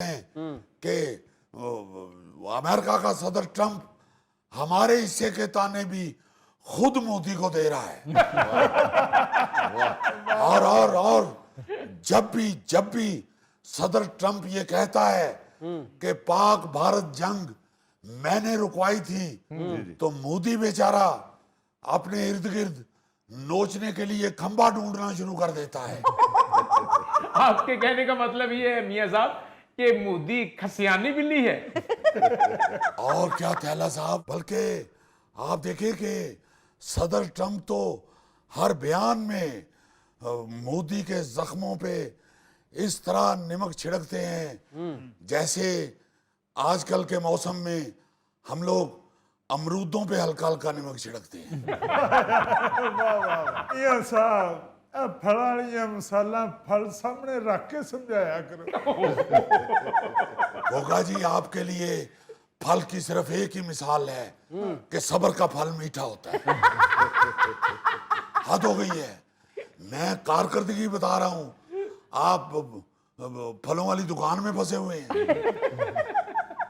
हैं कि अमेरिका का सदर ट्रंप हमारे हिस्से के ताने भी खुद मोदी को दे रहा है। और जब भी सदर ट्रंप ये कहता है कि पाक भारत जंग मैंने रुकवाई थी, तो मोदी बेचारा अपने इर्द गिर्द नोचने के लिए खंबा ढूंढना शुरू कर देता है। आपके कहने का मतलब ये है मियां साहब कि मोदी खसियानी बिल्ली है। और क्या थैला साहब, बल्कि आप देखिए कि सदर ट्रंप तो हर बयान में मोदी के जख्मों पे इस तरह नमक छिड़कते हैं जैसे आजकल के मौसम में हम लोग अमरूदों पे हल्का हल्का नमक छिड़कते हैं। ਇਹ ਸਾਹਿਬ ਇਹ ਫਲਾਂ ਵਾਲੀਆਂ ਮਸਾਲਾ ਫਲ ਸਾਹਮਣੇ ਰੱਖ ਕੇ ਸਮਝਾਇਆ ਕਰੋ। होगा जी, आपके लिए फल की सिर्फ एक ही मिसाल है कि सब्र का फल मीठा होता है। हद हो गई है। मैं कारकर्दगी बता रहा हूं, आप फलों वाली दुकान में फंसे हुए हैं।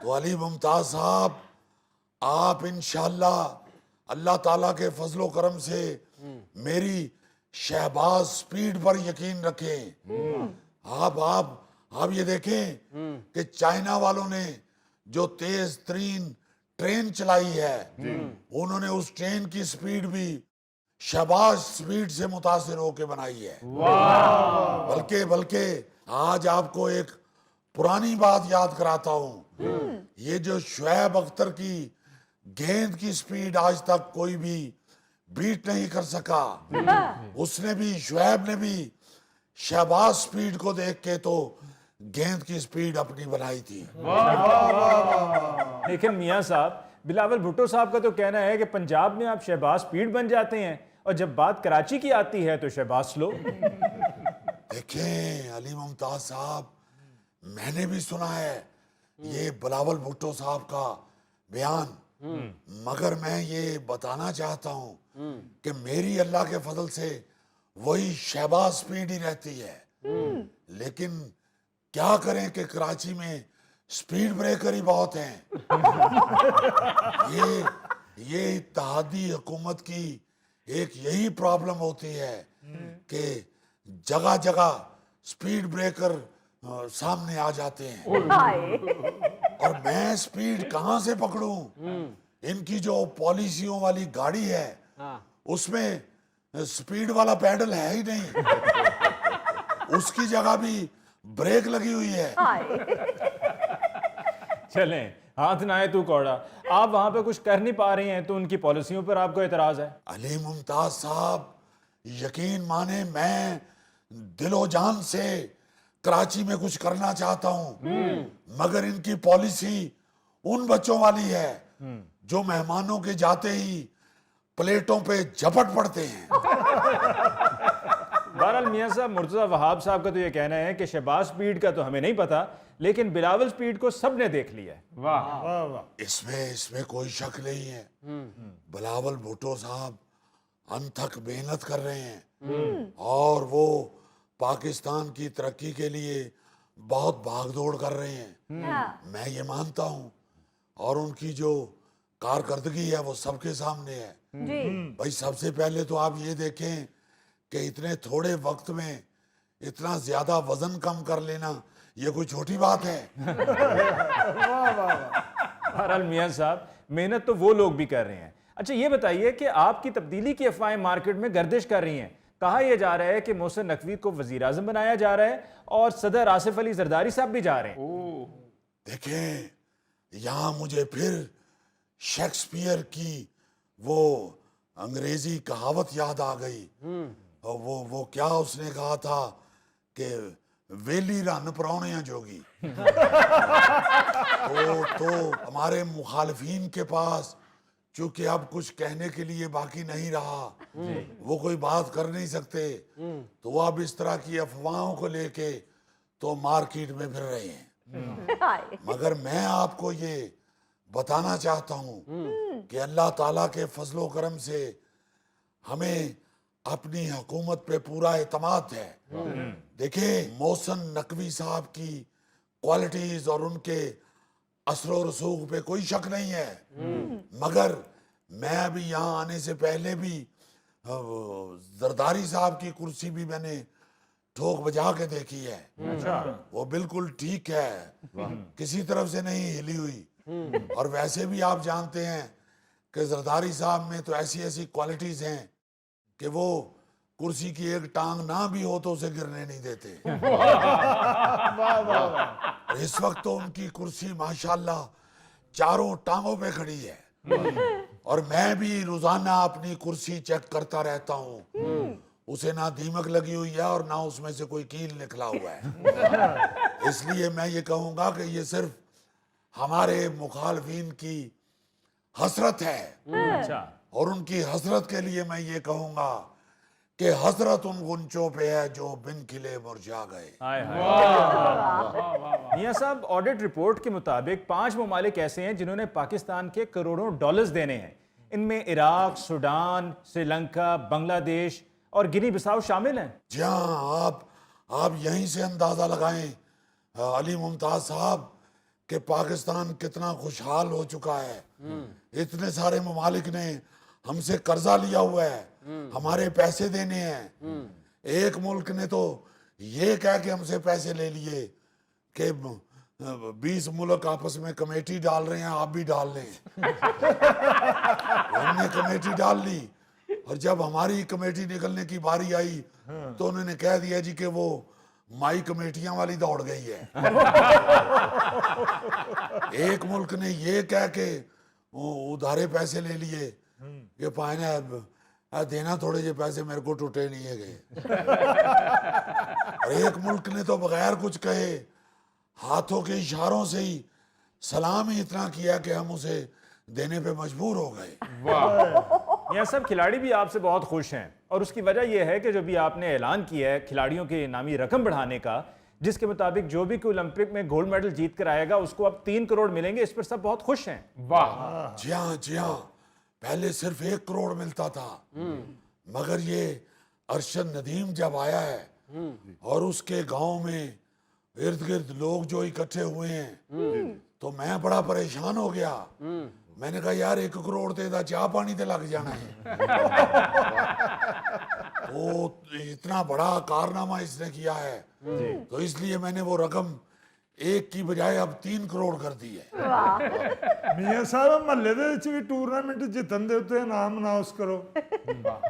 तो अली मुमताज साहब, आप इंशाल्लाह अल्लाह ताला के फजलो करम से मेरी शहबाज स्पीड पर यकीन रखें। आप ये देखें कि चाइना वालों ने जो तेज तरीन ट्रेन चलाई है, उन्होंने उस ट्रेन की स्पीड भी शहबाज स्पीड से मुतासिर होकर बनाई है। बल्कि आज आपको एक पुरानी बात याद कराता हूं। ये जो शुएब अख्तर की गेंद की स्पीड आज तक कोई भी बीट नहीं कर सका, शुएब ने भी शहबाज स्पीड को देख के तो गेंद की स्पीड अपनी बनाई थी। लेकिन मियां साहब, बिलावल भुट्टो साहब का तो कहना है कि पंजाब में आप शहबाज स्पीड बन जाते हैं और जब बात कराची की आती है तो शहबाज स्लो। देखें अली मुमताज साहब, मैंने भी सुना है ये बिलावल भुट्टो साहब का बयान, मगर मैं ये बताना चाहता हूं कि मेरी अल्लाह के फजल से वही शहबाज स्पीड ही रहती है। लेकिन क्या करें कि कराची में स्पीड ब्रेकर ही बहुत हैं। ये इत्तेहादी हुकूमत की एक यही प्रॉब्लम होती है कि जगह जगह स्पीड ब्रेकर सामने आ जाते हैं। और मैं स्पीड कहां से पकड़ूं? इनकी जो पॉलिसियों वाली गाड़ी है उसमें स्पीड वाला पैडल है ही नहीं, उसकी जगह भी ब्रेक लगी हुई है। चलें, हाथ ना आए तू कौड़ा। आप वहां पे कुछ कर नहीं पा रहे हैं तो उनकी पॉलिसियों पर आपको एतराज है? अली मुमताज साहब, यकीन माने मैं दिलो जान से कराची में कुछ करना चाहता हूं, मगर इनकी पॉलिसी उन बच्चों वाली है जो मेहमानों के जाते ही प्लेटों पे झपट पड़ते हैं। बहरहाल मियां साहब, मुर्तज़ा वहाब साहब का तो ये कहना है कि शहबाज स्पीड का तो हमें नहीं पता, लेकिन बिलावल स्पीड को सबने देख लिया है। वाह वाह वाह। इसमें कोई शक नहीं है। बिलावल भुट्टो साहब अनथक मेहनत कर रहे हैं और वो पाकिस्तान की तरक्की के लिए बहुत भागदौड़ कर रहे हैं। मैं ये मानता हूं, और उनकी जो कारकर्दगी है वो सबके सामने है। भाई, सबसे पहले तो आप ये देखें कि इतने थोड़े वक्त में इतना ज्यादा वजन कम कर लेना ये कोई छोटी बात है। बहरहाल मियां साहब, मेहनत तो वो लोग भी कर रहे हैं। अच्छा, ये बताइए कि आपकी तब्दीली की अफवाहें मार्केट में गर्दिश कर रही हैं। कहा यह जा रहा है कि मोहसिन नकवी को वजीर आजम बनाया जा रहा है और सदर आसिफ अली जरदारी साहब भी जा रहे हैं। देखें, यहां मुझे फिर शेक्सपियर की वो अंग्रेजी कहावत याद आ गई। और वो क्या उसने कहा था कि वेली रन परौने जोगी। तो हमारे मुखालिफिन के पास चूंकि अब कुछ कहने के लिए बाकी नहीं रहा, वो कोई बात कर नहीं सकते, तो वो अब इस तरह की अफवाहों को लेके तो मार्केट में फिर रहे हैं। मगर मैं आपको ये बताना चाहता हूं कि अल्लाह ताला के फजलो करम से हमें अपनी हुकूमत पे पूरा एतमाद है। देखिए, मोहसिन नकवी साहब की क्वालिटीज और उनके असर रसूख पे कोई शक नहीं है, मगर मैं अभी यहाँ आने से पहले भी जरदारी साहब की कुर्सी भी मैंने ठोक बजा के देखी है। वो बिल्कुल ठीक है, किसी तरफ से नहीं हिली हुई। और वैसे भी आप जानते हैं कि जरदारी साहब में तो ऐसी ऐसी क्वालिटीज हैं कि वो कुर्सी की एक टांग ना भी हो तो उसे गिरने नहीं देते। इस वक्त तो उनकी कुर्सी माशाल्लाह चारों टांगों पे खड़ी है। और मैं भी रोजाना अपनी कुर्सी चेक करता रहता हूँ, उसे ना दीमक लगी हुई है और ना उसमें से कोई कील निकला हुआ है। इसलिए मैं ये कहूंगा कि ये सिर्फ हमारे मुखालफीन की हसरत है। अच्छा, और उनकी हसरत के लिए मैं ये कहूंगा कि हसरत उन गुंचों पे है जो बिन खिले मुरझा गए। हाय हाय। मियां साहब, ऑडिट रिपोर्ट के मुताबिक 5 ममालिक ऐसे हैं जिन्होंने पाकिस्तान के करोड़ों डॉलर्स देने हैं। इनमें इराक, सूडान, श्रीलंका, बांग्लादेश और गिनी बिसाऊ शामिल हैं। जी हाँ, आप यहीं से अंदाजा लगाएं अली मुमताज साहब कि पाकिस्तान कितना खुशहाल हो चुका है। इतने सारे ममालिक ने हमसे कर्जा लिया हुआ है, हमारे पैसे देने हैं। एक मुल्क ने तो ये कह के हमसे पैसे ले लिए कि 20 मुल्क आपस में कमेटी डाल रहे हैं, आप भी डाल लें। हमने कमेटी डाल ली और जब हमारी कमेटी निकलने की बारी आई तो उन्होंने कह दिया जी कि वो माई कमेटियां वाली दौड़ गई है। एक मुल्क ने ये कह के उधारे पैसे ले लिए कि पाए देना थोड़े जे पैसे मेरे को टूटे नहीं है गए। और एक मुल्क ने तो बगैर कुछ कहे हाथों के इशारों से ही सलाम ही इतना किया कि हम उसे देने पे मजबूर हो गए। यह सब खिलाड़ी भी आपसे बहुत खुश हैं और उसकी वजह यह है कि जो भी आपने ऐलान किया है खिलाड़ियों की इनामी रकम बढ़ाने का, जिसके मुताबिक जो भी कोई ओलंपिक में गोल्ड मेडल जीत कर आएगा उसको अब 3 करोड़ मिलेंगे। इस पर सब बहुत खुश हैं। वाह, जी हाँ, जी हाँ। पहले सिर्फ 1 करोड़ मिलता था, मगर ये अरशद नदीम जब आया है और उसके गांव में इर्द गिर्द लोग जो इकट्ठे हुए हैं तो मैं बड़ा परेशान हो गया। मैंने कहा यार 1 करोड़ ते दा चाह पानी ते लग जाना है। वो इतना बड़ा कारनामा इसने किया है, तो इसलिए मैंने वो रकम 1 की बजाय अब 3 करोड़ कर दी है। मियां साहब महल्ले दे विच भी टूर्नामेंट जितन दे उत्ते इनाम अनाउंस करो।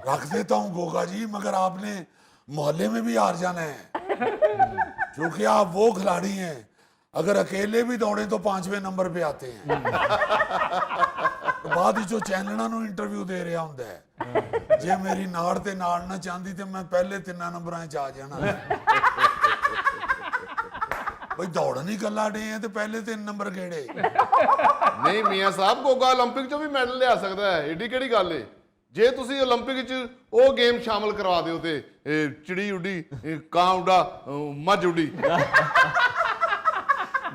रख देता हूँ गोगा जी, मगर आपने मोहल्ले में भी हार जाना है क्योंकि आप वो खिलाड़ी हैं अगर अकेले भी दौड़े तो 5वें नंबर पे आते हैं। तो बाद ही जो चैनलों ਨੂੰ इंटरव्यू दे रहा ਹੁੰਦਾ है, जे मेरी नाड़ ते नाड़ ना चाहती तो मैं पहले 3 नंबरां च आ जाना। भाई दौड़न ही कला डे हैं तो पहले 3 नंबर केड़े। ਨਹੀਂ ਮੀਆਂ ਸਾਹਿਬ, ਗੋਗਾ 올림픽 ਚੋਂ ਵੀ ਮੈਡਲ ਲਿਆ ਸਕਦਾ ਹੈ, ਏਡੀ ਕਿਹੜੀ ਗੱਲ ਏ। ਜੇ ਤੁਸੀਂ 올림픽 ਚ ਉਹ ਗੇਮ ਸ਼ਾਮਲ ਕਰਵਾ ਦਿਓ ਤੇ ਚਿੜੀ ਉੱਡੀ, ਕਾਂ ਉੱਡਾ, ਮੱਝ ਉੱਡੀ।